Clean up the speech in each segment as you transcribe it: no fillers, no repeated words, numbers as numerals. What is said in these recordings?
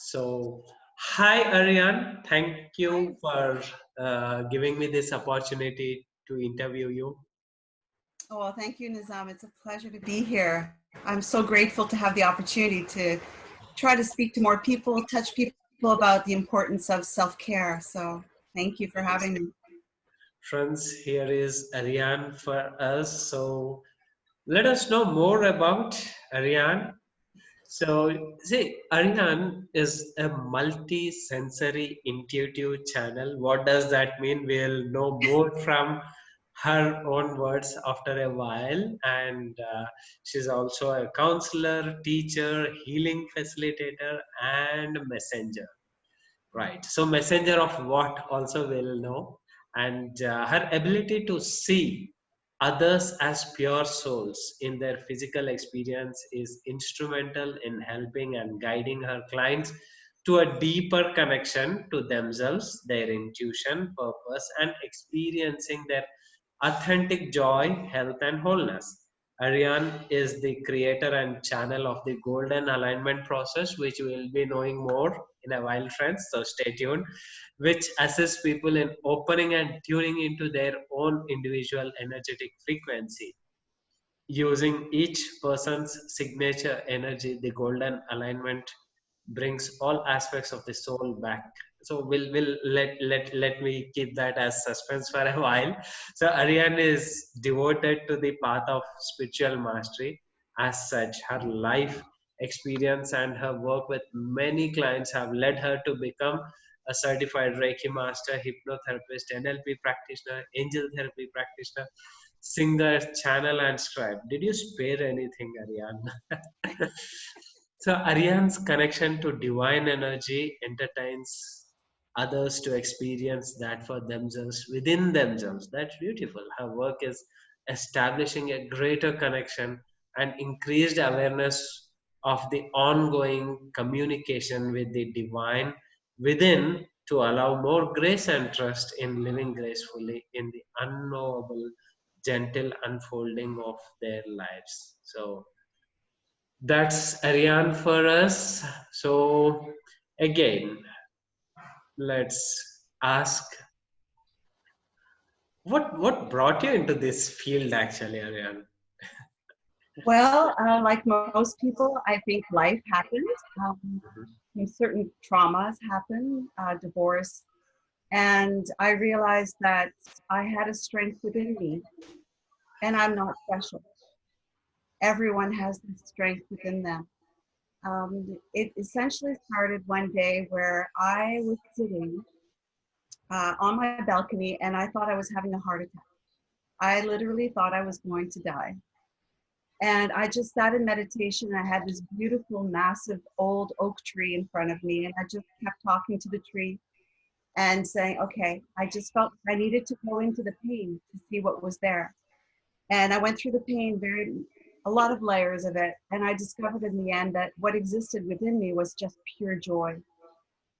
So, hi Ariane, thank you for giving me this opportunity to interview you. Oh, thank you, Nizam. It's a pleasure to be here. I'm so grateful to have the opportunity to try to speak to more people, touch people about the importance of self-care. So thank you for having me. Friends, here is Ariane for us. So, let us know more about Ariane. So, see, Ariane is a multi-sensory intuitive channel. What does that mean? We'll know more from her own words after a while. And she's also a counselor, teacher, healing facilitator, and messenger. Right. So, messenger of what also we'll know. And her ability to see others as pure souls in their physical experience is instrumental in helping and guiding her clients to a deeper connection to themselves, their intuition, purpose, and experiencing their authentic joy, health, and wholeness. Ariane is the creator and channel of the golden alignment process, which we will be knowing more in a while, friends. So stay tuned, which assists people in opening and tuning into their own individual energetic frequency. Using each person's signature energy, the golden alignment brings all aspects of the soul back. So we'll let me keep that as suspense for a while. So Ariane is devoted to the path of spiritual mastery. As such, her life experience and her work with many clients have led her to become a certified Reiki master, hypnotherapist, NLP practitioner, angel therapy practitioner, singer, channel, and scribe. Did you spare anything, Ariane? So Ariane's connection to divine energy entertains others to experience that for themselves within themselves. That's beautiful. Her work is establishing a greater connection and increased awareness of the ongoing communication with the divine within to allow more grace and trust in living gracefully in the unknowable, gentle unfolding of their lives. So that's Ariane for us. So again, let's ask what brought you into this field actually, Ariane? Well, like most people, I think life happens. Certain traumas happen, divorce, and I realized that I had a strength within me, and I'm not special. Everyone has this strength within them. It essentially started one day where I was sitting on my balcony and I thought I was having a heart attack. I literally thought I was going to die. And I just sat in meditation. I had this beautiful, massive old oak tree in front of me, and I just kept talking to the tree and saying, okay, I just felt I needed to go into the pain to see what was there. And I went through the pain, a lot of layers of it, and I discovered in the end that what existed within me was just pure joy.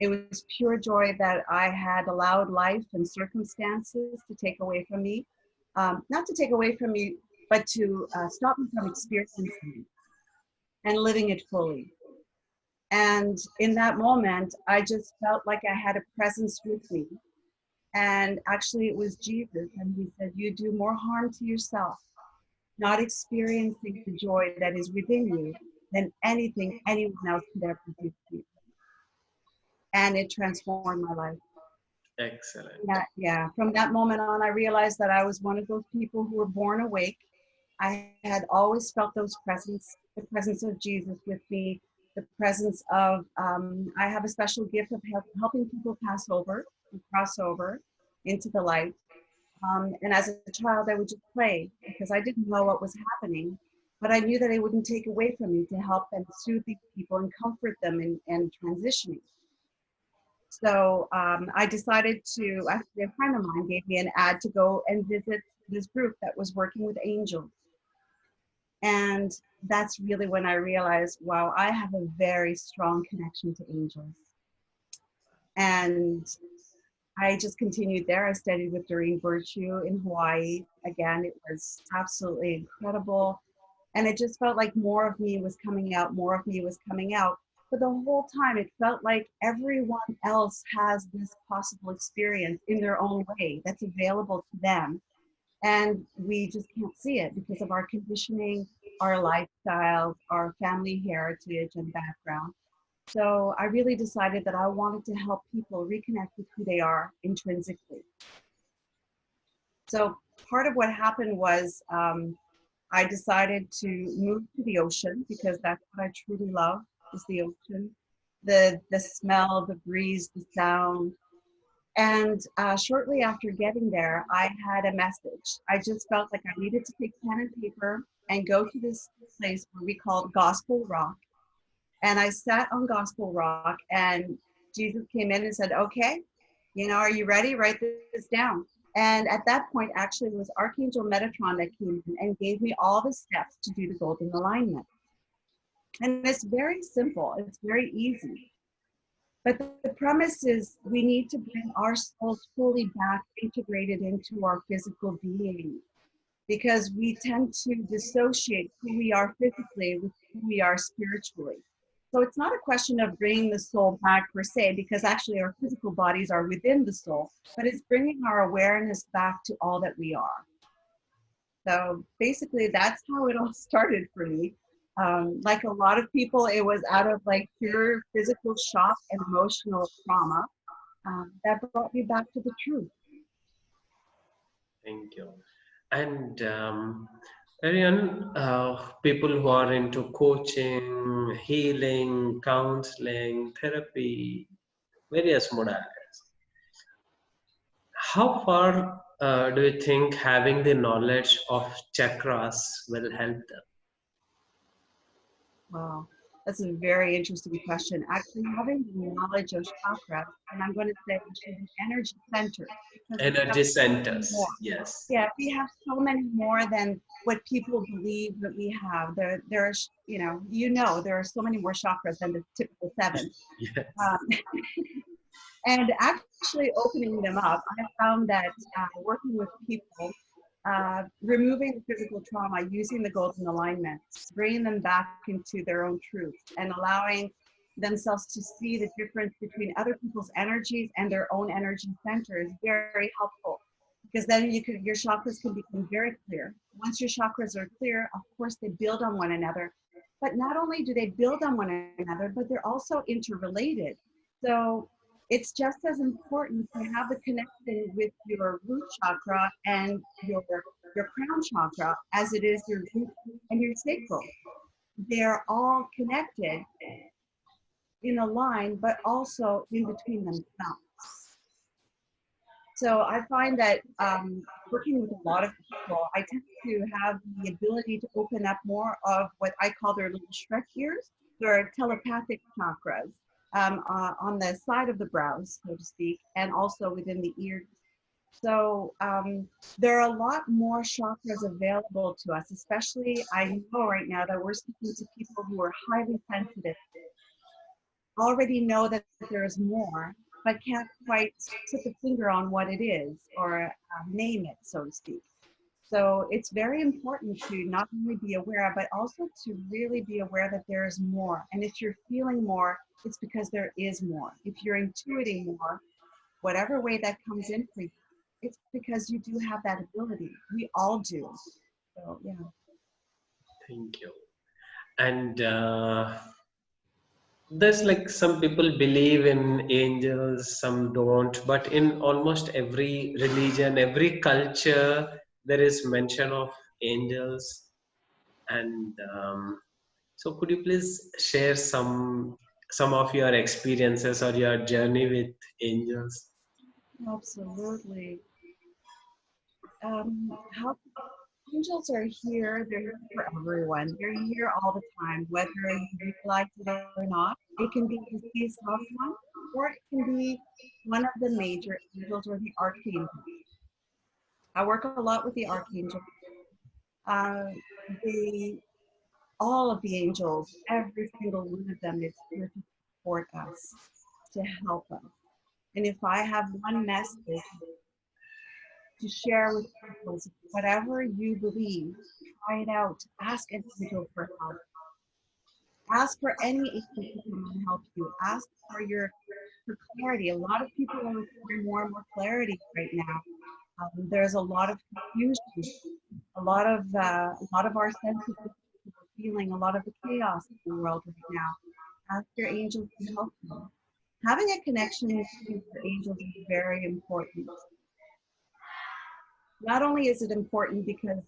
It was pure joy that I had allowed life and circumstances to take away from me. Not to take away from me, but to stop me from experiencing and living it fully. And in that moment, I just felt like I had a presence with me. And actually, it was Jesus. And he said, you do more harm to yourself, not experiencing the joy that is within you than anything anyone else could ever do to you. And it transformed my life. Excellent. Yeah, from that moment on, I realized that I was one of those people who were born awake. I had always felt the presence of Jesus with me, the presence of, I have a special gift of helping people cross over into the light. And as a child, I would just pray because I didn't know what was happening, but I knew that it wouldn't take away from me to help and soothe these people and comfort them in transitioning. So I decided to, actually, a friend of mine gave me an ad to go and visit this group that was working with angels. And that's really when I realized, wow, I have a very strong connection to angels. And I just continued there. I studied with Doreen Virtue in Hawaii. Again, it was absolutely incredible. And it just felt like more of me was coming out, more of me was coming out. but the whole time it felt like everyone else has this possible experience in their own way that's available to them. And we just can't see it because of our conditioning, our lifestyles, our family heritage and background. So I really decided that I wanted to help people reconnect with who they are intrinsically. So part of what happened was I decided to move to the ocean because that's what I truly love is the ocean, the smell, the breeze, the sound. And shortly after getting there, I had a message. I just felt like I needed to take pen and paper and go to this place where we called Gospel Rock. And I sat on Gospel Rock, and Jesus came in and said, okay, are you ready? Write this down. And at that point, actually, it was Archangel Metatron that came in and gave me all the steps to do the golden alignment. And it's very simple, it's very easy. But the premise is we need to bring our souls fully back integrated into our physical being because we tend to dissociate who we are physically with who we are spiritually. So it's not a question of bringing the soul back per se, because actually our physical bodies are within the soul, but it's bringing our awareness back to all that we are. So basically that's how it all started for me. Like a lot of people, it was out of like pure physical shock and emotional trauma that brought me back to the truth. Thank you. And Ariane, people who are into coaching, healing, counseling, therapy, various modalities, how far do you think having the knowledge of chakras will help them? Wow, that's a very interesting question. Actually, having the knowledge of chakras, and I'm going to say actually the energy centers, because we have Energy so many centers, more. yes. Yeah, we have so many more than what people believe that we have. There are, there are so many more chakras than the typical seven. Yes. Um, and actually opening them up, I found that working with people, removing the physical trauma, using the golden alignments, bringing them back into their own truth, and allowing themselves to see the difference between other people's energies and their own energy center is very helpful. Because then your chakras can become very clear. Once your chakras are clear, of course, they build on one another. But not only do they build on one another, but they're also interrelated. So it's just as important to have the connection with your root chakra and your crown chakra as it is your root and your sacral. They're all connected in a line, but also in between themselves. So I find that working with a lot of people, I tend to have the ability to open up more of what I call their little Shrek ears, their telepathic chakras on the side of the brows, so to speak, and also within the ears. So there are a lot more chakras available to us, especially I know right now that we're speaking to people who are highly sensitive, already know that there is more, but can't quite put the finger on what it is or name it, so to speak. So it's very important to not only be aware, but also to really be aware that there is more. And if you're feeling more, it's because there is more. If you're intuiting more, whatever way that comes in for you, it's because you do have that ability. We all do. So, yeah. Thank you. And there's like some people believe in angels, some don't, but in almost every religion, every culture, there is mention of angels. And so, could you please share some of your experiences or your journey with angels? Absolutely. How angels are here. They're here for everyone. They're here all the time, whether you realize it or not. It can be a deceased loved one, or it can be one of the major angels or the archangels. I work a lot with the archangels. Uh, they, all of the angels, every single one of them is here to support us, to help us. And if I have one message to share with people, is whatever you believe, try it out. Ask an angel for help. Ask for any agent to come and help you. Ask for clarity. A lot of people are requiring more and more clarity right now. There's a lot of confusion, a lot of our senses are feeling a lot of the chaos in the world right now. Ask your angels to help you. Having a connection with your angels is very important. Not only is it important because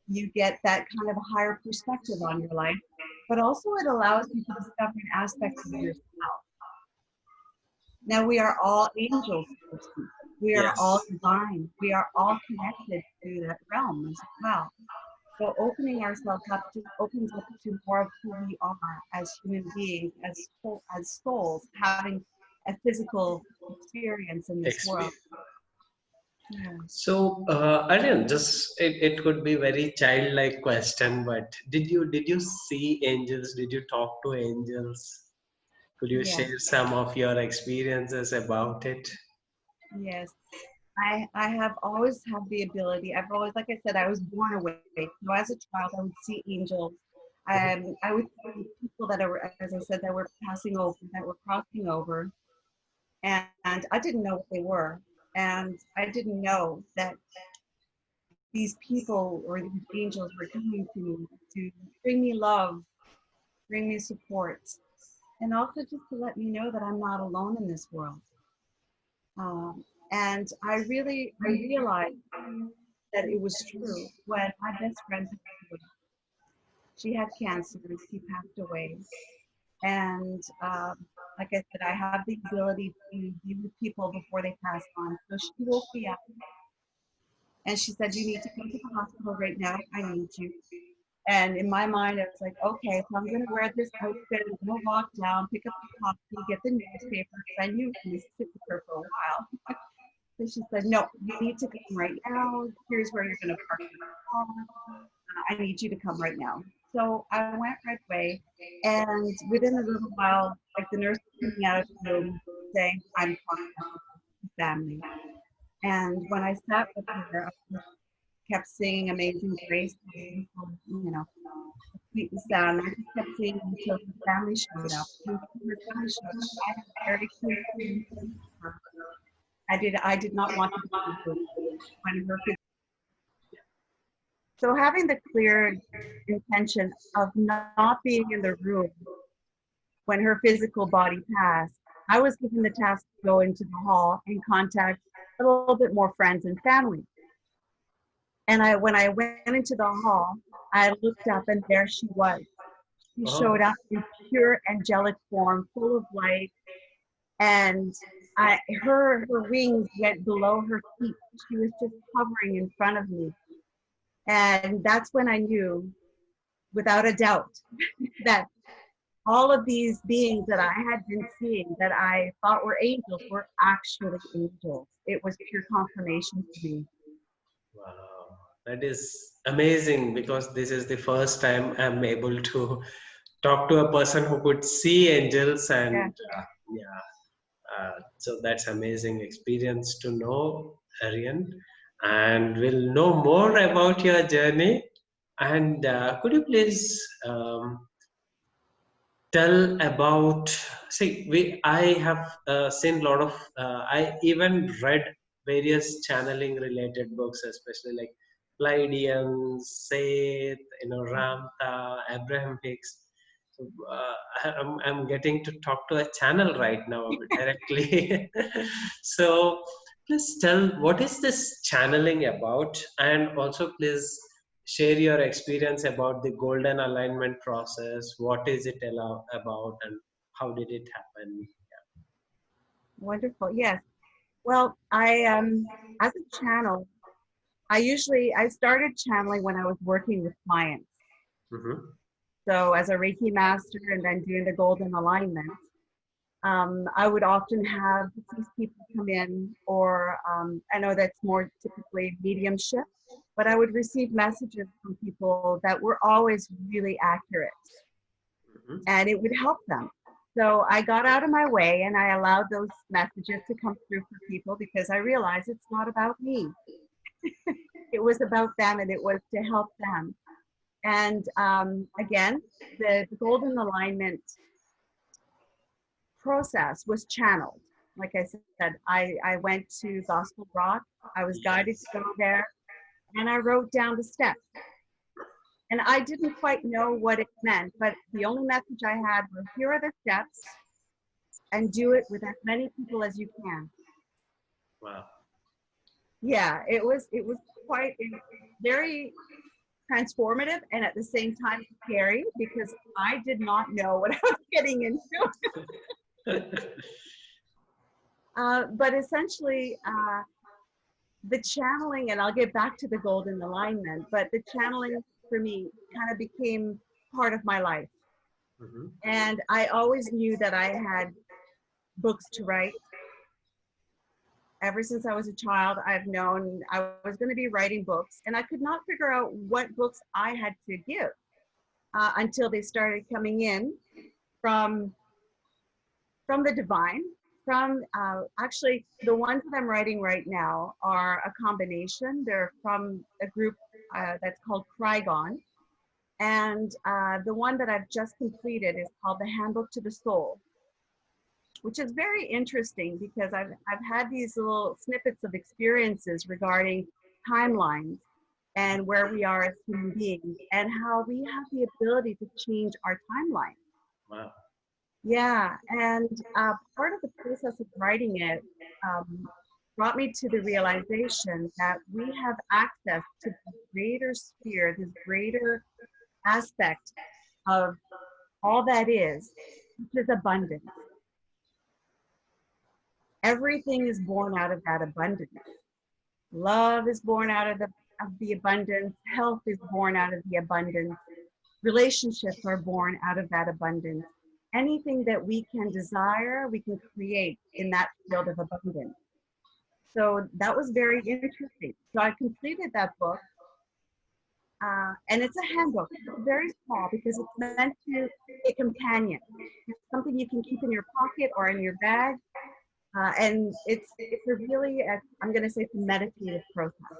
you get that kind of a higher perspective on your life, but also it allows you to discover an aspect of yourself. Now, we are all angels, so to speak. We are Yes. all divine. We are all connected to that realm as well. So opening ourselves up just opens up to more of who we are as human beings, as souls, having a physical experience in this world. Experience. Yeah. So, Aryan, just it could be very childlike question, but did you see angels? Did you talk to angels? Could you Yes. share some of your experiences about it? Yes. I have always had the ability. I've always, like I said, I was born awake. So as a child, I would see angels. I would see people that are, as I said, that were passing over, that were crossing over, and I didn't know what they were, and I didn't know that these people or these angels were coming to me to bring me love, bring me support, and also just to let me know that I'm not alone in this world. And I realized that it was true when my best friend passed away. She had cancer and she passed away. And like I said, I have the ability to be with people before they pass on. So she woke me up and she said, "You need to come to the hospital right now. I need you." And in my mind, I was like, okay, so I'm going to wear this outfit. I'm going to walk down, pick up the coffee, get the newspaper, because I knew I was sit with her for a while. So she said, "No, you need to come right now. Here's where you're going to park your car. I need you to come right now." So I went right away. And within a little while, like the nurse was coming out of the room saying, "I'm contacting the family." And when I sat with her, I just kept singing Amazing Grace, you know, sweet and sound. I just kept singing until her family showed up. And when her family showed up, I had a very clear intention for her. I did not want to be in the room when her. So having the clear intention of not being in the room when her physical body passed, I was given the task to go into the hall and contact a little bit more friends and family. And when I went into the hall, I looked up and there she was. She showed Oh, up in pure angelic form, full of light, and her wings went below her feet. She was just hovering in front of me, and that's when I knew, without a doubt, that all of these beings that I had been seeing, that I thought were angels, were actually angels. It was pure confirmation to me. wow. That is amazing because this is the first time I'm able to talk to a person who could see angels Yeah. and yeah. So that's amazing experience to know, Arian. And we'll know more about your journey. And could you please tell about, see, I have seen a lot of I even read various channeling related books, especially like Pleiadian, Seth, Ramtha, Abraham Hicks. So, I'm getting to talk to a channel right now directly. So please tell what is this channeling about, and also please share your experience about the golden alignment process. What is it about, and how did it happen? Wonderful. Yes. Well, as a channel, I started channeling when I was working with clients. Hmm. So as a Reiki master and then doing the golden alignment, I would often have these people come in, or I know that's more typically mediumship, but I would receive messages from people that were always really accurate, Hmm. and it would help them. So I got out of my way and I allowed those messages to come through for people because I realized it's not about me. It was about them and it was to help them. And again, the golden alignment process was channeled. Like I said, I went to Gospel Rock. I was guided to go there, and I wrote down the steps. And I didn't quite know what it meant, but the only message I had was, here are the steps, and do it with as many people as you can. Wow. Yeah, it was quite very transformative and at the same time scary, because I did not know what I was getting into. But essentially, the channeling, and I'll get back to the golden alignment, but the channeling for me kind of became part of my life. Mm-hmm. And I always knew that I had books to write. Ever since I was a child, I've known I was going to be writing books, and I could not figure out what books I had to give until they started coming in from the divine. From actually, the ones that I'm writing right now are a combination. They're from a group that's called Krygon, and the one that I've just completed is called The Handbook to the Soul, which is very interesting because I've had these little snippets of experiences regarding timelines and where we are as human beings and how we have the ability to change our timeline. Wow. Yeah, and part of the process of writing it brought me to the realization that we have access to this greater sphere, this greater aspect of all that is, which is abundance. Everything is born out of that abundance. Love is born out of the abundance. Health is born out of the abundance. Relationships are born out of that abundance. Anything that we can desire, we can create in that field of abundance. So that was very interesting. So I completed that book. And it's a handbook. It's very small because it's meant to be a companion. It's something you can keep in your pocket or in your bag. And it's a really, I'm going to say it's a meditative process.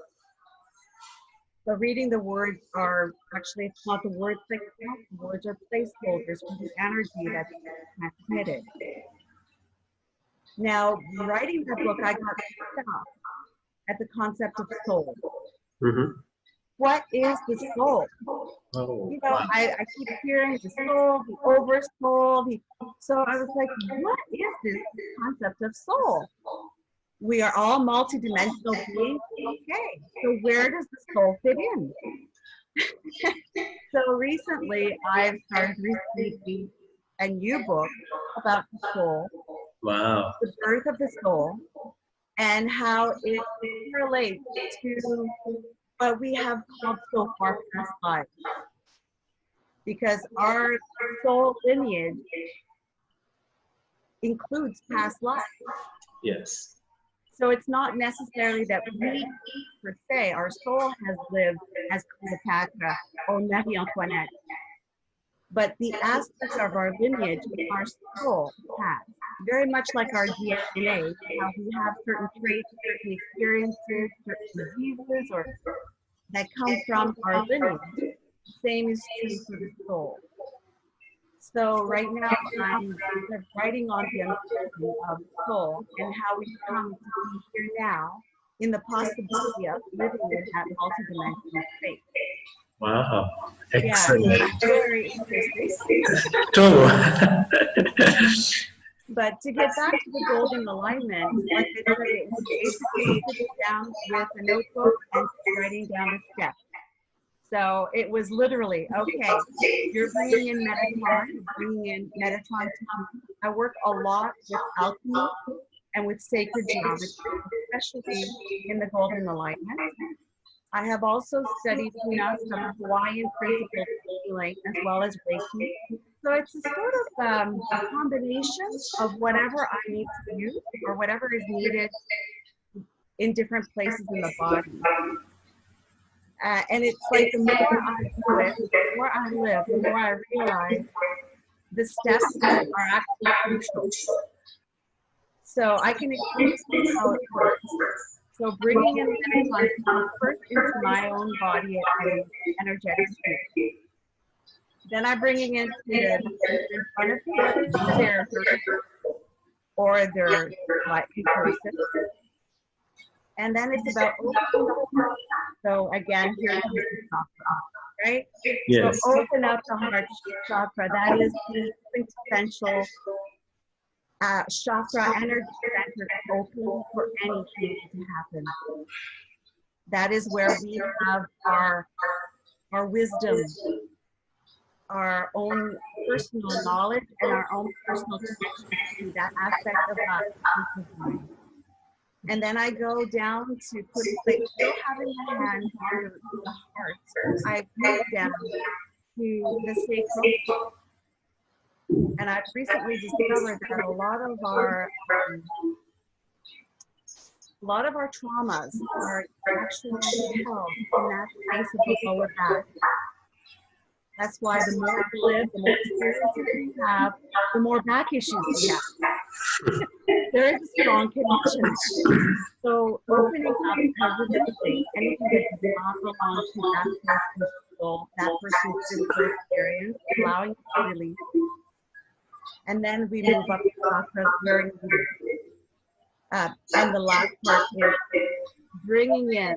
So reading the words are, actually, it's not the words that count, the words are placeholders for the energy that's transmitted. Now, writing that book, I got stuck at the concept of soul. Mm-hmm. What is the soul? Oh, You know, wow. I keep hearing the soul, the oversoul. So I was like, what is this concept of soul? We are all multidimensional beings. Okay, so where does the soul fit in? So recently, I've started reading a new book about the soul, Wow. the birth of the soul, and how it relates to what we have called so far past lives. Because our soul lineage includes past lives. Yes. So it's not necessarily that we, per se, our soul has lived as Cleopatra or Marie Antoinette, but the aspect of our lineage, our soul has. Very much like our DNA, how we have certain traits, certain experiences, certain diseases, or that come from our lineage. The same is true for the soul. So right now I'm writing on the understanding of soul and how we come to be here now in the possibility of living in that multidimensional space. Wow. Yeah, so Excellent. it's very interesting. True. But to get back to the golden alignment, like I said, it was basically sitting down with a notebook and writing down the steps. So it was literally, okay, you're bringing in Metatron. I work a lot with alchemy and with sacred geometry, especially in the golden alignment. I have also studied some Hawaiian principles of healing as well as Reiki. So it's a sort of a combination of whatever I need to use or whatever is needed in different places in the body. And it's like the more I do it, the more I live, the more I realize the steps are actually crucial. So I can explain to you how it works. So bringing in that consciousness first into my own body and energetic state. Then I'm bringing it to the person in front of me, whether they're virtual or they're like in person. And then it's about opening the heart. So again, here comes the chakra, right? Yes. So open up the heart chakra. That is the quintessential chakra energy center open for any change to happen. That is where we have our wisdom, our own personal knowledge, and our own personal connection to that aspect of us. And then I go down to put, like, still having the hand on the heart. I move down to the sacral. And I've recently discovered that a lot of our traumas are actually held in that space of the lower back. That's why the more we live, the more experiences we have, the more back issues we have. There is a strong connection. So opening up everything, anything that does not belong to that person's soul, that person's physical experience, allowing it to release. And then we move up the chakras very needed. And the last part is bringing in,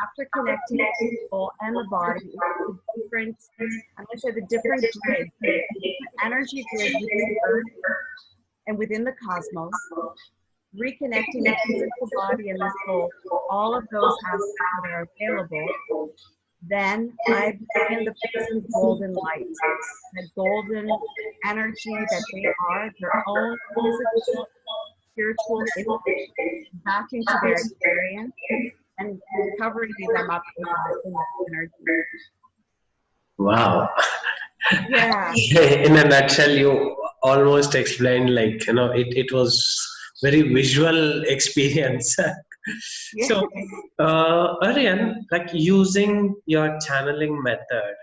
after connecting the soul and the body, the different, I'm going to say the different grids, the different energy grids within the earth and within the cosmos, reconnecting the physical body and the soul, all of those aspects that are available. Then I bring in the person's golden light, the golden energy that they are, their own physical, spiritual image back into their experience and covering them up in that energy. Wow. Yeah. In a nutshell, you almost explained, like, it was very visual experience. Yeah. So, Ariane, like, using your channeling method,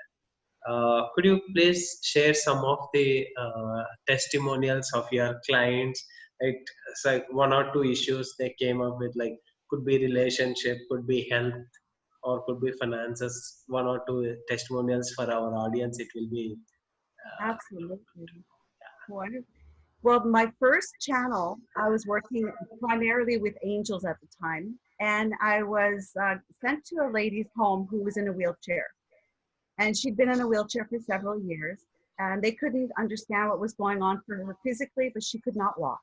could you please share some of the testimonials of your clients? It's like one or two issues they came up with, like, could be relationship, could be health, or could be finances. One or two testimonials for our audience. It will be. Absolutely. Wonderful. Well, my first channel, I was working primarily with angels at the time, and I was sent to a lady's home who was in a wheelchair. And she'd been in a wheelchair for several years, and they couldn't understand what was going on for her physically, but she could not walk.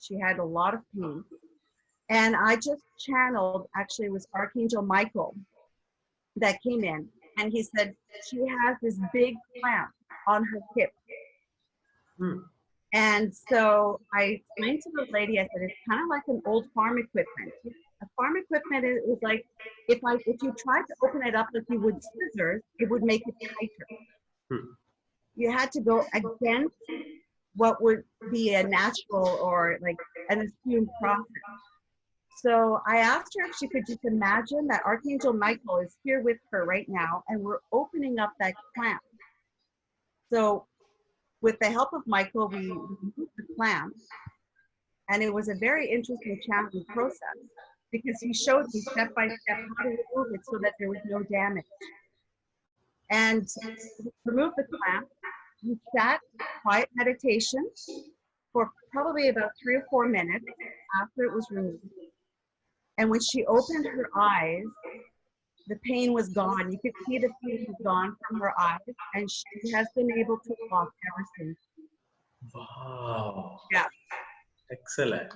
She had a lot of pain. And I just channeled, actually, it was Archangel Michael that came in, and he said, she has this big clamp on her hip. And so I explained to the lady, I said, it's kind of like an old farm equipment. A farm equipment is like, if you tried to open it up like you would scissors, it would make it tighter. You had to go against what would be a natural or like an assumed process. So I asked her if she could just imagine that Archangel Michael is here with her right now, and we're opening up that clamp. So with the help of Michael, we removed the clamp, and it was a very interesting challenging process because he showed me step by step how to remove it so that there was no damage. And we removed the clamp. We sat quiet meditation for probably about 3 or 4 minutes after it was removed. And when she opened her eyes, the pain was gone. You could see the pain was gone from her eyes, and she has been able to walk ever since. Wow. Yeah. Excellent.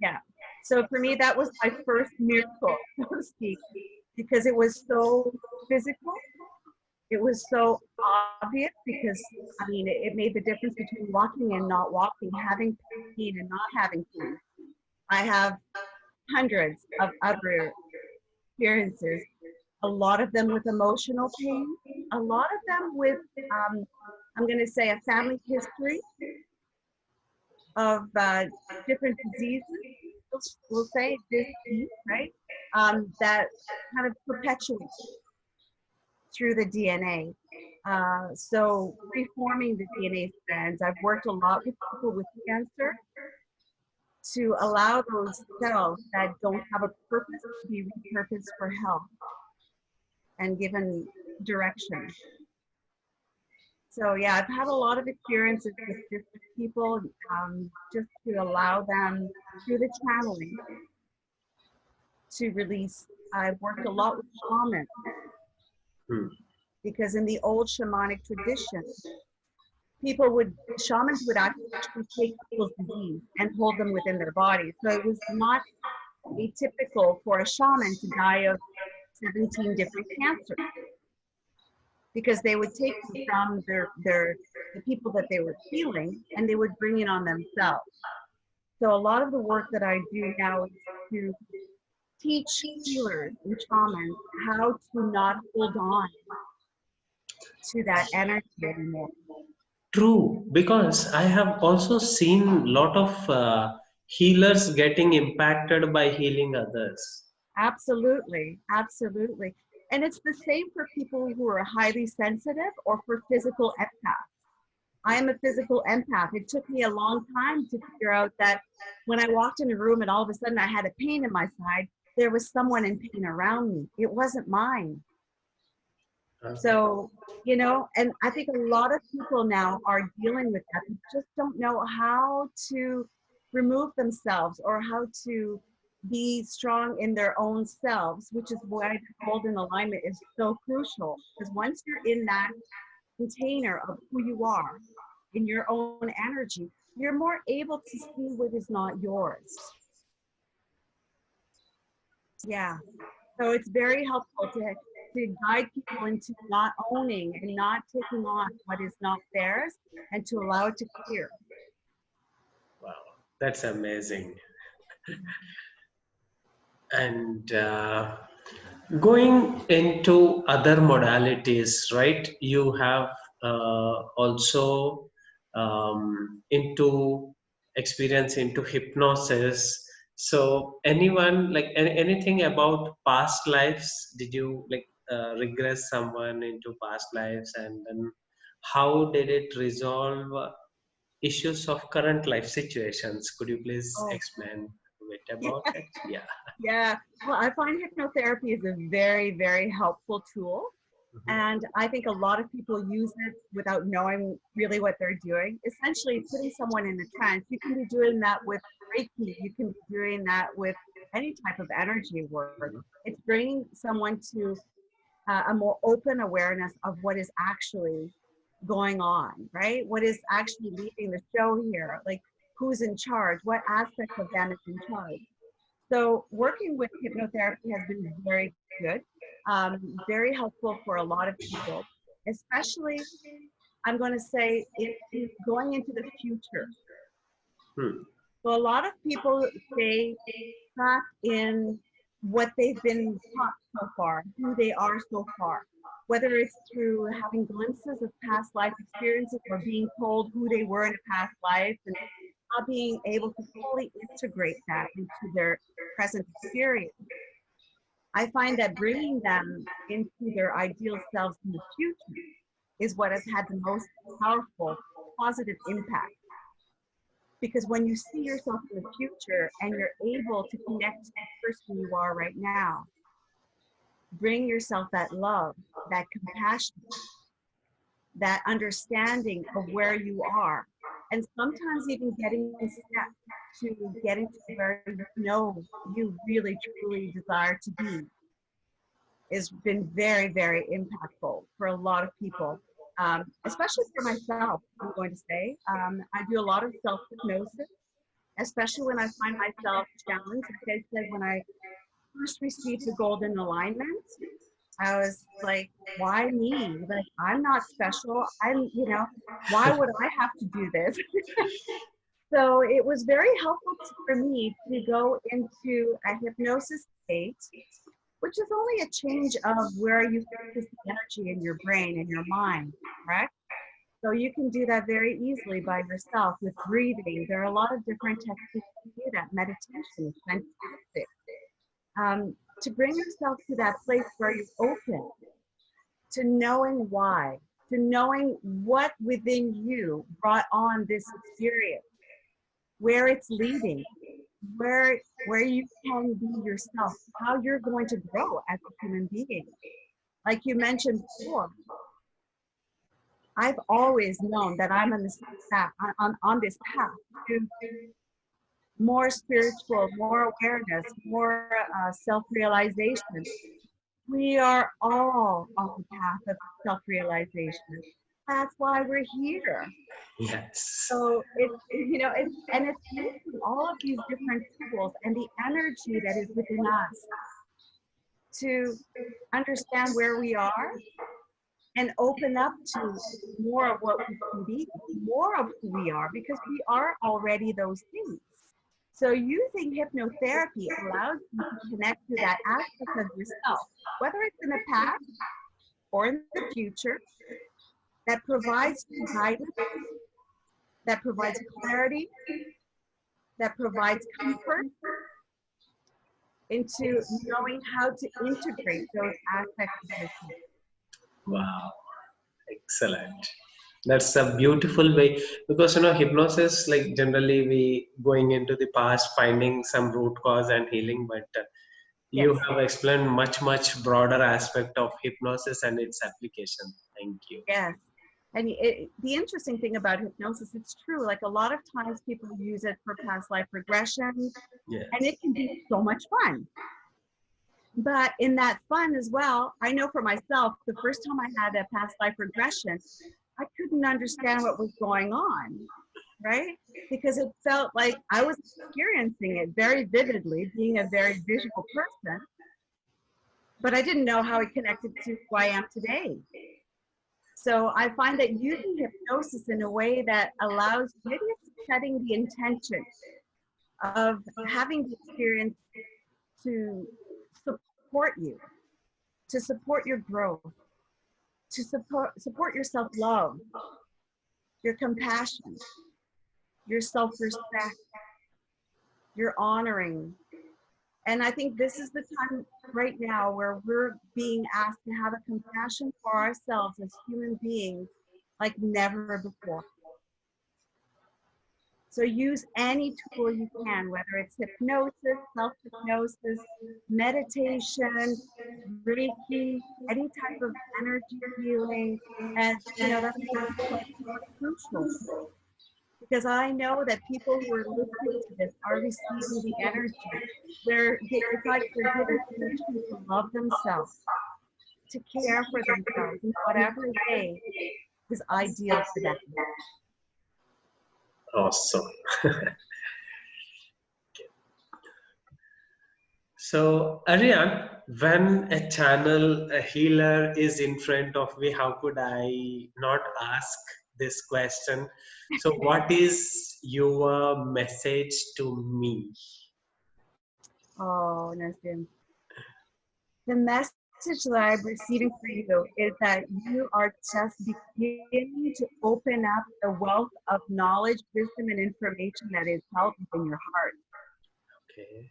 Yeah. So for me, that was my first miracle, so to speak, because it was so physical. It was so obvious because, I mean, it made the difference between walking and not walking, having pain and not having pain. I have hundreds of other experiences, a lot of them with emotional pain, a lot of them with, I'm going to say, a family history of different diseases, we'll say, disease, right, that kind of perpetuates through the DNA. So reforming the DNA strands, I've worked a lot with people with cancer to allow those cells that don't have a purpose to be repurposed for health and given direction. So yeah, I've had a lot of experiences with different people, just to allow them through the channeling to release. I've worked a lot with shamans Hmm. because in the old shamanic tradition, shamans would actually take people's disease and hold them within their body. So it was not atypical for a shaman to die of 17 different cancers, because they would take them from the people that they were healing and they would bring it on themselves. So a lot of the work that I do now is to teach healers and shamans how to not hold on to that energy anymore. True, because I have also seen a lot of healers getting impacted by healing others. Absolutely, absolutely. And it's the same for people who are highly sensitive or for physical empaths. I am a physical empath. It took me a long time to figure out that when I walked in a room and all of a sudden I had a pain in my side, there was someone in pain around me. It wasn't mine. Okay. So, and I think a lot of people now are dealing with that. They just don't know how to remove themselves or how to be strong in their own selves, which is why the golden alignment is so crucial. Because once you're in that container of who you are, in your own energy, you're more able to see what is not yours. Yeah. So it's very helpful to guide people into not owning and not taking on what is not theirs and to allow it to clear. Wow, that's amazing. And going into other modalities, right? You have also into experience into hypnosis. So, anyone like anything about past lives? Did you like regress someone into past lives, and then how did it resolve issues of current life situations? Could you please Oh, explain a bit yeah. about it? Yeah. Yeah. Well, I find hypnotherapy is a very, very helpful tool. Mhm. And I think a lot of people use it without knowing really what they're doing. Essentially, putting someone in a trance. You can be doing that with Reiki. You can be doing that with any type of energy work. It's bringing someone to a more open awareness of what is actually going on, right? What is actually leading the show here? Like, who's in charge? What aspect of them is in charge? So working with hypnotherapy has been very good, very helpful for a lot of people, especially, I'm going to say, going into the future. Hmm. So a lot of people stay trapped in what they've been taught so far, who they are so far, whether it's through having glimpses of past life experiences or being told who they were in a past life and not being able to fully integrate that into their present experience. I find that bringing them into their ideal selves in the future is what has had the most powerful, positive impact. Because when you see yourself in the future and you're able to connect to the person you are right now, bring yourself that love, that compassion, that understanding of where you are, and sometimes even getting steps to getting to where you know you really truly desire to be has been very, very impactful for a lot of people, especially for myself. I'm going to say I do a lot of self hypnosis, especially when I find myself challenged. Like I said, when I first received the golden alignment, I was like, why me? Like, I'm not special. Why would I have to do this? So it was very helpful for me to go into a hypnosis state, which is only a change of where you focus the energy in your brain and your mind, correct? So you can do that very easily by yourself with breathing. There are a lot of different techniques to do that. Meditation is fantastic. To bring yourself to that place where you're open to knowing why, to knowing what within you brought on this experience, where it's leading, where you can be yourself, how you're going to grow as a human being. Like you mentioned before, I've always known that I'm on this path, on this path to more spiritual, more awareness, more self-realization. We are all on the path of self-realization. That's why we're here. Yes. So it's using all of these different tools and the energy that is within us to understand where we are and open up to more of what we can be, more of who we are, because we are already those things. So using hypnotherapy allows you to connect to that aspect of yourself, whether it's in the past or in the future, that provides you guidance, that provides clarity, that provides comfort into knowing how to integrate those aspects of yourself. Wow. Excellent. That's a beautiful way, because hypnosis, like generally we going into the past finding some root cause and healing, but you Yes. have explained much broader aspect of hypnosis and its application. Thank you. Yes. And the interesting thing about hypnosis, it's true, like a lot of times people use it for past life regression, Yes. and it can be so much fun. But in that fun as well, I know for myself, the first time I had a past life regression, I couldn't understand what was going on, right? Because it felt like I was experiencing it very vividly, being a very visual person, but I didn't know how it connected to who I am today. So I find that using hypnosis in a way that allows, maybe it's setting the intention of having the experience to support you, to support your growth, to support your self-love, your compassion, your self-respect, your honoring. And I think this is the time right now where we're being asked to have a compassion for ourselves as human beings like never before. So use any tool you can, whether it's hypnosis, self-hypnosis, meditation, Reiki, any type of energy healing. And, that's crucial, because I know that people who are listening to this are receiving the energy. It's like they're given permission to love themselves, to care for themselves in whatever way is ideal for them. Awesome. So, Ariane, when a channel, a healer is in front of me, how could I not ask this question? So, what is your message to me? Oh, Nassim. The message that I'm receiving for you is that you are just beginning to open up the wealth of knowledge, wisdom, and information that is held within your heart. Okay.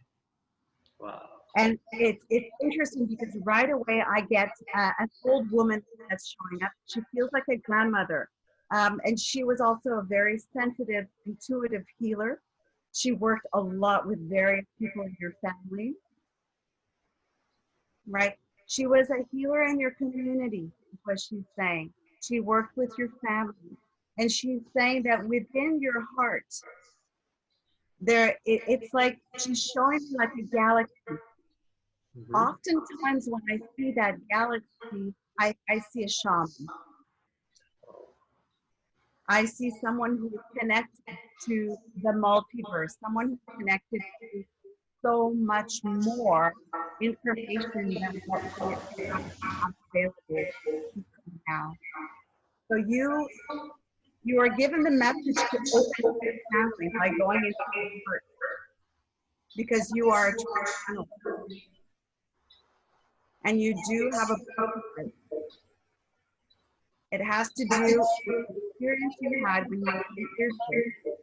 Wow. And it's interesting because right away I get an old woman that's showing up. She feels like a grandmother. And she was also a very sensitive, intuitive healer. She worked a lot with various people in your family, right? She was a healer in your community, is what she's saying. She worked with your family. And she's saying that within your heart, it's like she's showing you like a galaxy. Mm-hmm. Oftentimes when I see that galaxy, I see a shaman. I see someone who is connected to the multiverse, someone who's connected to so much more information than what we have available now. So you are given the message to open your family by going into your heart, because you are a channel. And you do have a purpose. It has to do with the experience you had when you were 8 years old,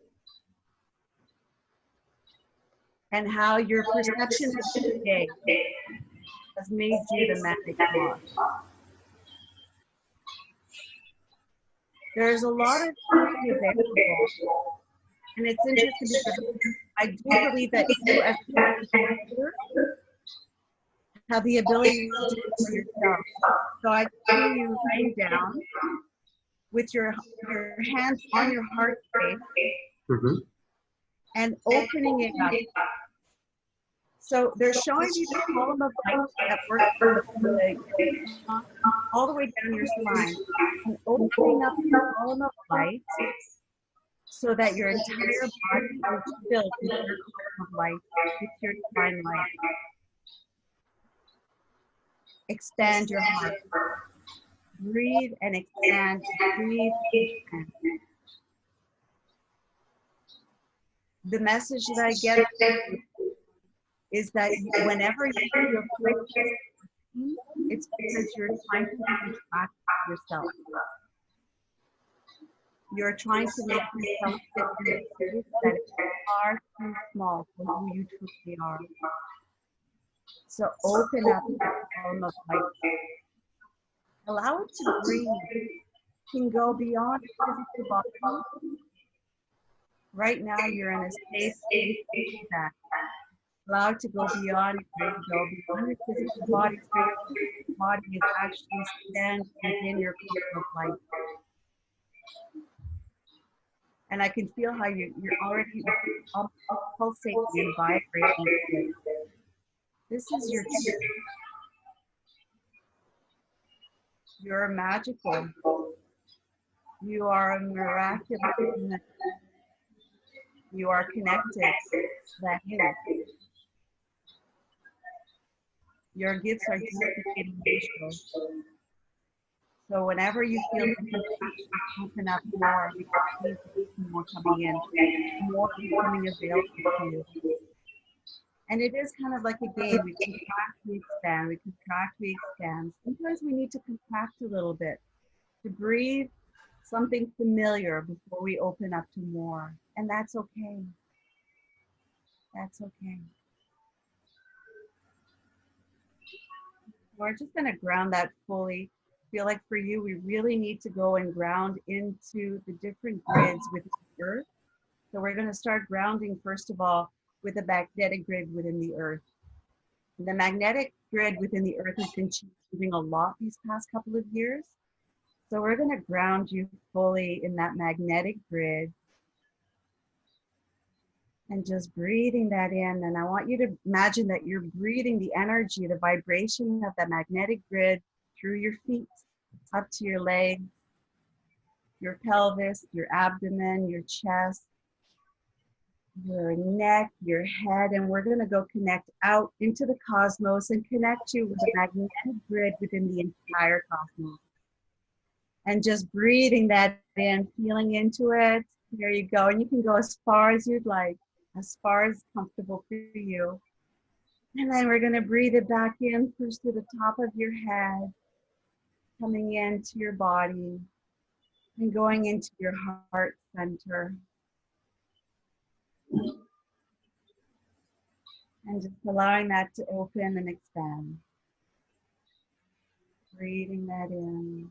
and how your perception of today has made you the man that you are. There's a lot of healing available And it's interesting because I do believe that you as a creator have the ability to do it for yourself. So I see you laying down with your hands on your heart space Mhm. and opening it up. So they're showing you the column of light that works from the all the way down your spine and opening up the column of light so that your entire body is filled with your column of light, with your divine light. Expand your heart. Breathe and expand. Breathe and expand. The message that I get is that whenever you feel friction, it's because you're trying to contract yourself. You're trying to make yourself fit in a space that is far too small for who you truly are. So open up the column of light. Allow it to breathe. It can go beyond the physical body. Right now, you're in a space that allow it to go beyond, go beyond your physical body, so your physical body is actually standing within your column of light. And I can feel how you're already pulsating and vibrating. This is your truth. You're magical. You are miraculous. You are connected to that you. Your gifts are just beginning to show. So whenever you feel open up more, because more coming in, more becoming available to you. And it is kind of like a game. We contract, we expand, we contract, we expand. Sometimes we need to contract a little bit to breathe something familiar before we open up to more. And that's okay. That's okay. We're just going to ground that fully. I feel like for you, we really need to go and ground into the different grids within the earth. So we're going to start grounding, first of all, with the magnetic grid within the earth. The magnetic grid within the earth has been changing a lot these past couple of years. So we're going to ground you fully in that magnetic grid and just breathing that in. And I want you to imagine that you're breathing the energy, the vibration of that magnetic grid through your feet, up to your legs, your pelvis, your abdomen, your chest, your neck, your head, and we're going to go connect out into the cosmos and connect you with the magnetic grid within the entire cosmos. And just breathing that in, feeling into it. There you go. And you can go as far as you'd like, as far as comfortable for you. And then we're going to breathe it back in, first to the top of your head, coming into your body, and going into your heart center. And just allowing that to open and expand. Breathing that in.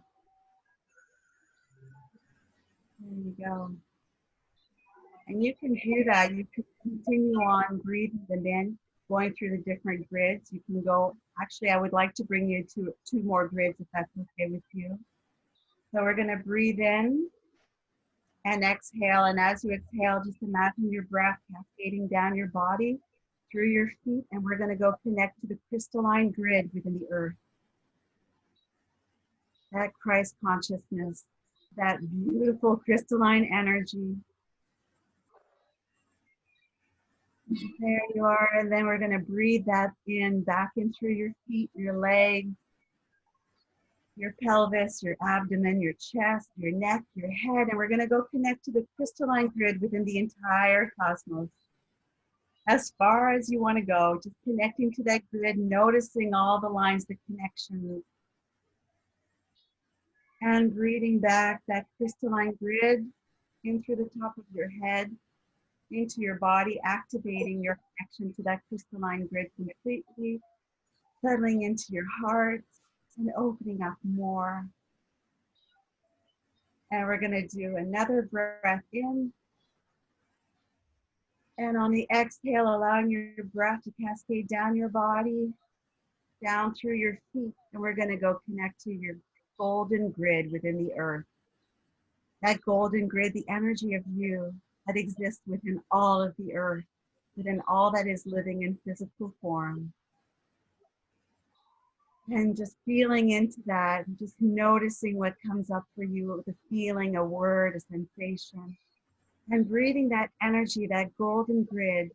There you go. And you can do that. You can continue on breathing them in, going through the different grids. You can go, actually, I would like to bring you to 2 more grids if that's okay with you. So we're going to breathe in and exhale. And as you exhale, just imagine your breath cascading down your body through your feet. And we're going to go connect to the crystalline grid within the earth. That Christ consciousness, that beautiful crystalline energy. There you are. And then we're going to breathe that in, back in through your feet, your legs, your pelvis, your abdomen, your chest, your neck, your head. And we're going to go connect to the crystalline grid within the entire cosmos. As far as you want to go, just connecting to that grid, noticing all the lines, the connections. And breathing back that crystalline grid in through the top of your head, into your body, activating your connection to that crystalline grid completely, settling into your heart and opening up more. And we're going to do another breath in And on the exhale, allowing your breath to cascade down your body, down through your feet. And we're going to go connect to your golden grid within the earth. That golden grid, the energy of you that exists within all of the earth, within all that is living in physical form. And just feeling into that, and just noticing what comes up for you, the feeling, a word, a sensation. And breathing that energy, that golden grid,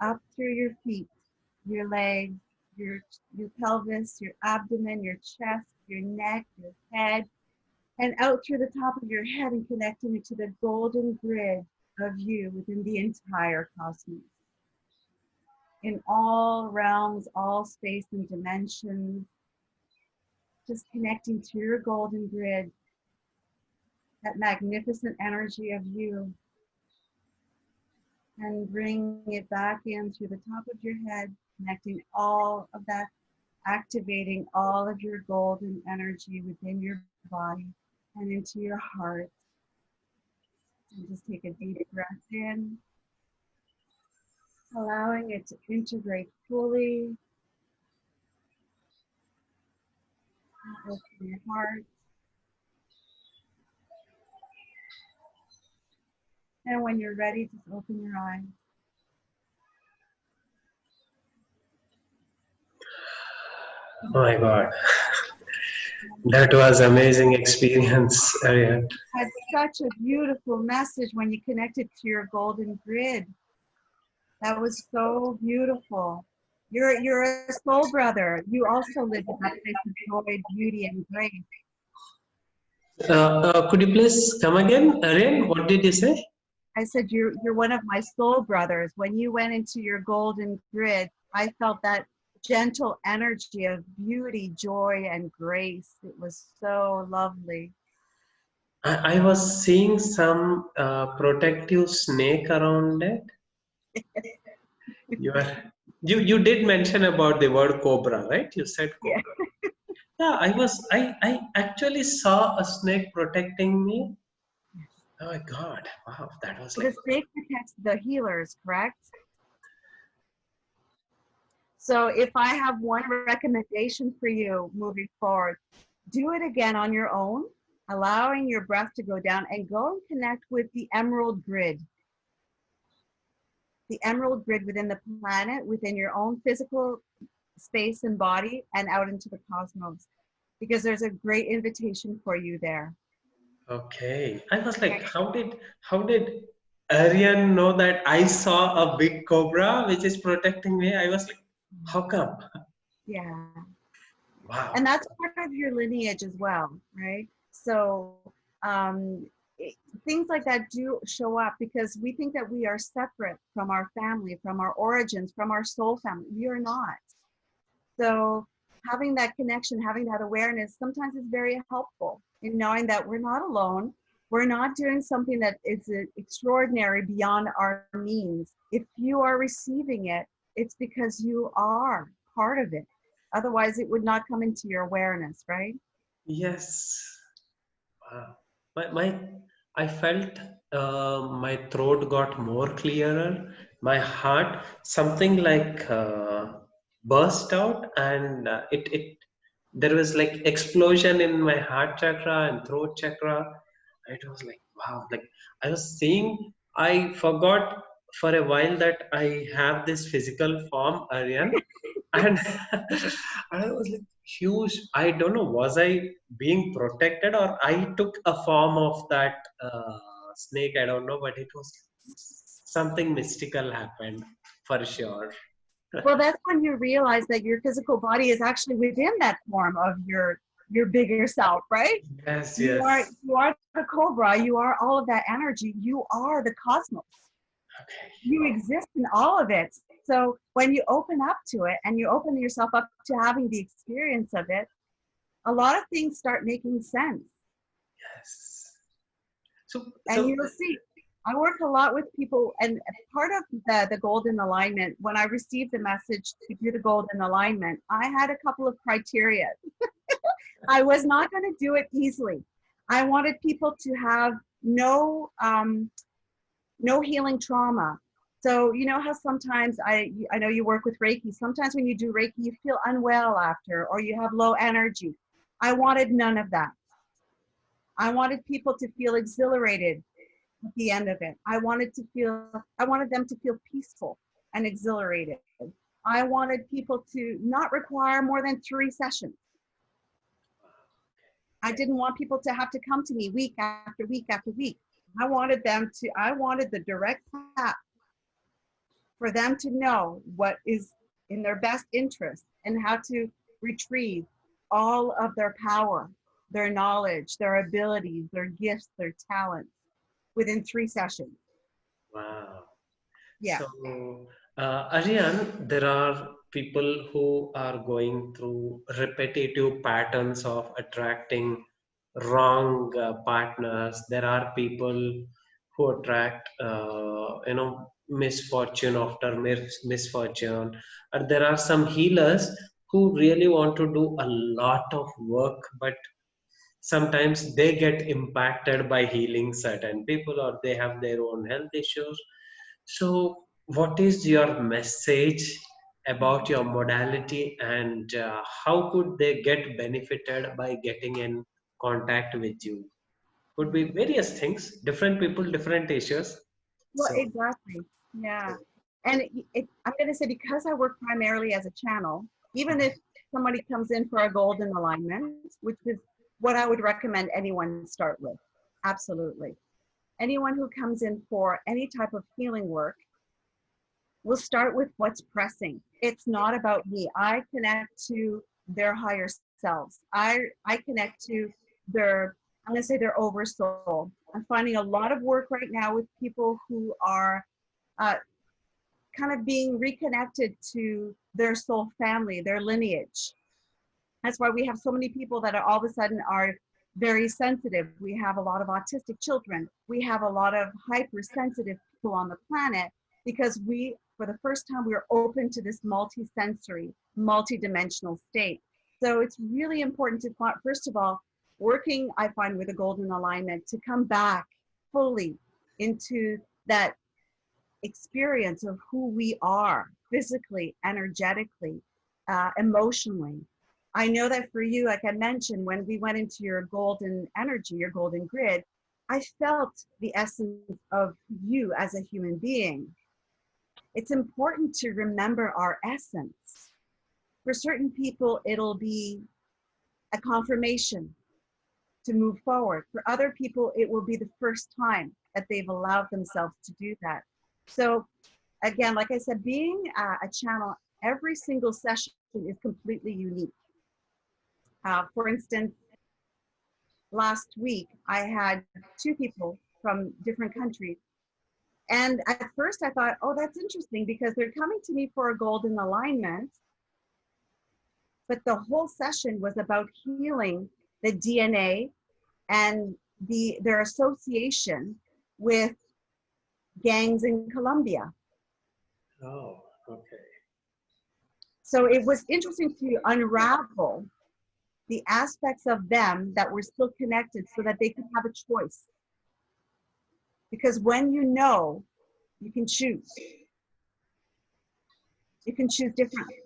up through your feet, your legs, your pelvis, your abdomen, your chest, your neck, your head, and out through the top of your head and connecting it to the golden grid of you within the entire cosmos. In all realms, all space and dimensions, just connecting to your golden grid, that magnificent energy of you, and bring it back in through the top of your head, connecting all of that, activating all of your golden energy within your body and into your heart. And just take a deep breath in, allowing it to integrate fully. Open your heart. And when you're ready, just open your eyes. Oh my God. That was amazing experience, Ariane. Had such a beautiful message when you connected to your golden grid. That was so beautiful. You're a soul brother. You also live in that place of joy, beauty, and grace. Could you please come again, Ariane? What did you say? I said you're one of my soul brothers. When you went into your golden grid, I felt that gentle energy of beauty, joy, and grace. It was so lovely. I was seeing some protective snake around it. You are you did mention about the word cobra, right? You said Yeah. cobra. Yeah, I actually saw a snake protecting me. Oh my God! Wow, that was like The snake protects the healers, correct? So if I have one recommendation for you moving forward, do it again on your own, allowing your breath to go down and go and connect with the emerald grid. The emerald grid within the planet, within your own physical space and body, and out into the cosmos, because there's a great invitation for you there. okay. I was like, how did Ariane know that I saw a big cobra which is protecting me? I was like, how come? Yeah. Wow. And that's part of your lineage as well, right? So um, things like that do show up because we think that we are separate from our family, from our origins, from our soul family. We are not. So having that connection, having that awareness sometimes is very helpful in knowing that we're not alone. We're not doing something that is extraordinary beyond our means. If you are receiving it, it's because you are part of it. Otherwise, it would not come into your awareness, right? Yes. Wow. My I felt my throat got more clearer. My heart, something like burst out, and it there was like explosion in my heart chakra and throat chakra. It was like wow, like I was seeing. I forgot for a while that I have this physical form, Aryan, and I was like huge. I don't know, was I being protected or I took a form of that snake? I don't know, but it was something mystical happened for sure. Well, that's when you realize that your physical body is actually within that form of your bigger self, right? Yes, You are yes. you are the cobra. You are all of that energy. You are the cosmos. Okay. You exist in all of it. So when you open up to it and you open yourself up to having the experience of it, a lot of things start making sense. Yes. So, And so you'll see, I work a lot with people, and part of the golden alignment, when I received the message to do the golden alignment, I had a couple of criteria. I was not going to do it easily. I wanted people to have no healing trauma, So you know how sometimes I know you work with Reiki. Sometimes when you do Reiki, you feel unwell after, or you have low energy. I wanted none of that. I wanted people to feel exhilarated at the end of it. I wanted them to feel peaceful and exhilarated. I wanted people to not require more than 3 sessions. I didn't want people to have to come to me week after week after week. I wanted the direct path for them to know what is in their best interest and how to retrieve all of their power, their knowledge, their abilities, their gifts, their talents within 3 sessions. Wow. Yeah. So, Ariane, there are people who are going through repetitive patterns of attracting wrong partners. There are people who attract, misfortune after misfortune. And there are some healers who really want to do a lot of work, but sometimes they get impacted by healing certain people, or they have their own health issues. So, what is your message about your modality, and how could they get benefited by getting in contact with you? Could be various things, different people, different issues. Well, So, exactly. Yeah. And I'm going to say, because I work primarily as a channel, even if somebody comes in for a golden alignment, which is what I would recommend anyone start with. Absolutely. Anyone who comes in for any type of healing work will start with what's pressing. It's not about me. I connect to their higher selves. I connect to their, I'm going to say, their oversoul. I'm finding a lot of work right now with people who are uh, kind of being reconnected to their soul family, their lineage. That's why we have so many people that are all of a sudden are very sensitive. We have a lot of autistic children. We have a lot of hypersensitive people on the planet, because we, for the first time, we are open to this multi-sensory, multi-dimensional state. So it's really important to, first of all, working, I find, with a golden alignment, to come back fully into that experience of who we are physically, energetically, emotionally. I know that for you, like I mentioned, when we went into your golden energy, your golden grid, I felt the essence of you as a human being. It's important to remember our essence. For certain people, it'll be a confirmation to move forward. For other people, it will be the first time that they've allowed themselves to do that. So again, like I said, being a channel, every single session is completely unique. For instance, last week, I had 2 people from different countries. And at first I thought, oh, that's interesting, because they're coming to me for a golden alignment. But the whole session was about healing the DNA and their association with gangs in Colombia. oh, okay. So it was interesting to unravel the aspects of them that were still connected, so that they could have a choice. Because when you know, you can choose. You can choose differently.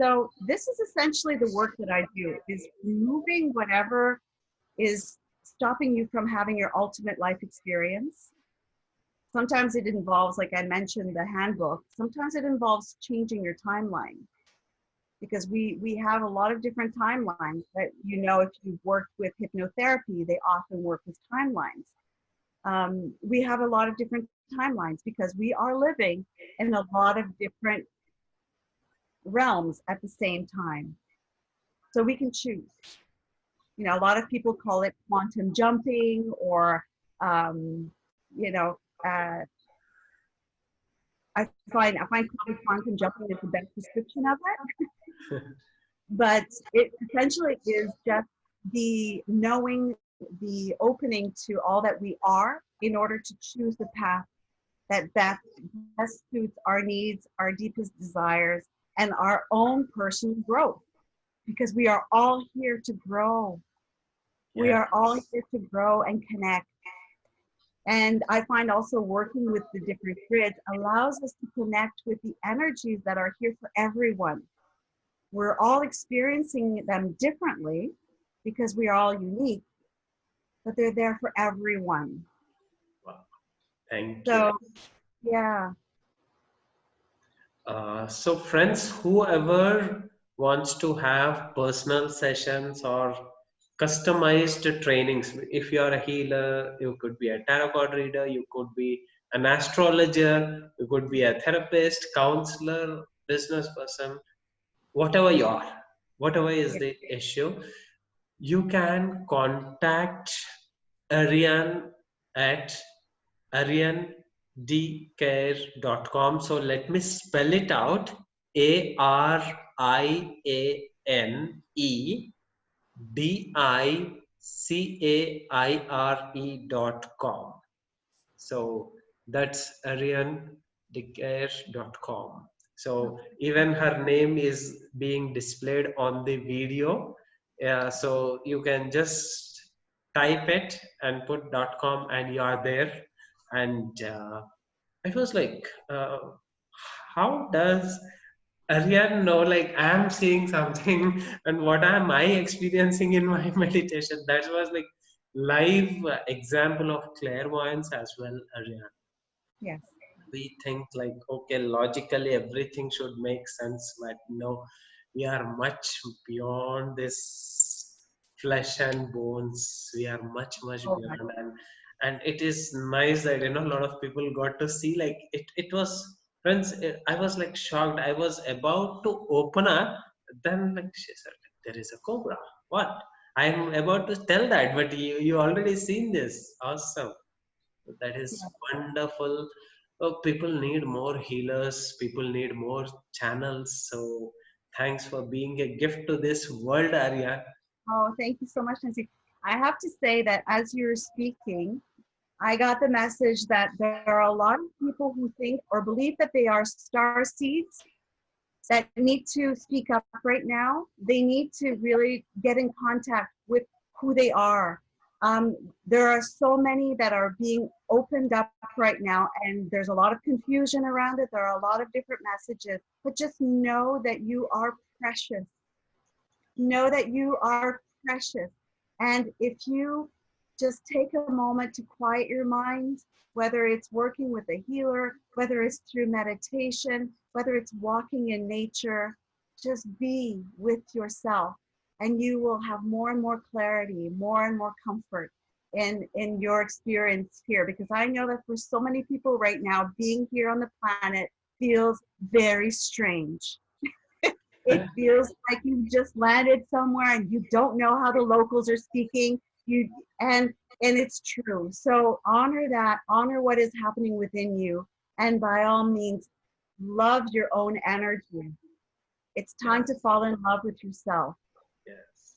So this is essentially the work that I do, is removing whatever is stopping you from having your ultimate life experience. Sometimes it involves, like I mentioned, the handbook. Sometimes it involves changing your timeline, because we have a lot of different timelines that, you know, if you've worked with hypnotherapy, they often work with timelines. We have a lot of different timelines because we are living in a lot of different realms at the same time. So we can choose. You know, a lot of people call it quantum jumping, or, um, you know, I find quantum jumping is the best description of it. But it essentially is just the knowing, the opening to all that we are, in order to choose the path that best suits our needs, our deepest desires, and our own personal growth. Because we are all here to grow. We Yeah. are all here to grow and connect. And I find also working with the different grids allows us to connect with the energies that are here for everyone. We're all experiencing them differently because we are all unique, but they're there for everyone. Wow. Thank you. So, yeah. So friends, whoever wants to have personal sessions or customized trainings, if you are a healer, you could be a tarot card reader, you could be an astrologer, you could be a therapist, counselor, business person, whatever you are, whatever is the issue, you can contact Ariane at arianedcare.com. So let me spell it out. ARIANEDICAIRE.com. So that's arianedicare.com. So even her name is being displayed on the video. So you can just type it and put .com and you are there. And it was like, how does Ariane know, like I'm seeing something and what am I experiencing in my meditation? That was like live example of clairvoyance as well, Ariane. Yes. We think like, okay, logically everything should make sense, but no, we are much beyond this flesh and bones. We are much Oh, beyond, and it is nice that a lot of people got to see like it was friends. I was like shocked. I was about to open up, then like she said there is a cobra. What? I'm about to tell that, but you already seen this. Awesome. That is yeah. wonderful. People need more healers. People need more channels. So thanks for being a gift to this world, Arya. Oh, thank you so much, Nancy. I have to say that as you're speaking, I got the message that there are a lot of people who think or believe that they are star seeds that need to speak up right now. They need to really get in contact with who they are. There are so many that are being opened up right now, and there's a lot of confusion around it. There are a lot of different messages, but just know that you are precious. Know that you are precious. And if you just take a moment to quiet your mind, whether it's working with a healer, whether it's through meditation, whether it's walking in nature, just be with yourself and you will have more and more clarity, more and more comfort in your experience here. Because I know that for so many people right now, being here on the planet feels very strange. It feels like you've just landed somewhere and you don't know how the locals are speaking. You and it's true. So honor that, honor what is happening within you, and by all means, love your own energy. It's time to Yes, fall in love with yourself. yes.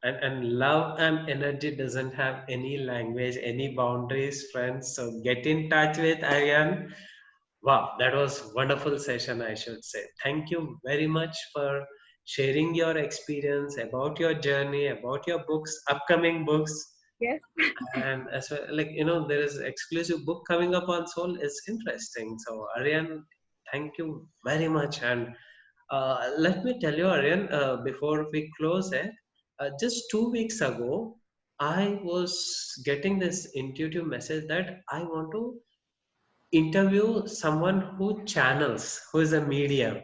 And love and energy doesn't have any language, any boundaries, friends. So get in touch with Aryan. Wow, that was wonderful session, I should say. Thank you very much for sharing your experience about your journey, about your books, upcoming books, Yes. and as well, like there is exclusive book coming up on Soul. It's interesting. So, Aryan, thank you very much. And let me tell you, Aryan, before we close it, just 2 weeks ago, I was getting this intuitive message that I want to interview someone who channels, who is a medium.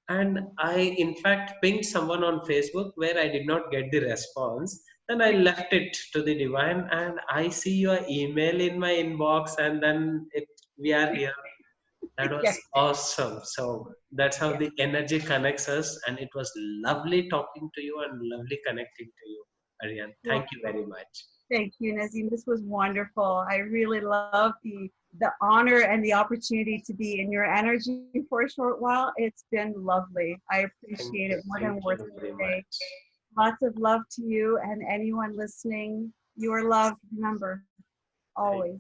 And I, in fact, pinged someone on Facebook where I did not get the response. Then I left it to the divine, and I see your email in my inbox, and then we are here. That Yes. was awesome. So that's how Yes. the energy connects us, and it was lovely talking to you and lovely connecting to you, Ariane. Well, Thank you very much. thank you, Nazim. This was wonderful. I really love the honor and the opportunity to be in your energy for a short while. It's been lovely. I appreciate it more than Thank words you can very say. much. Lots of love to you and anyone listening. You are loved. Remember, Thank always.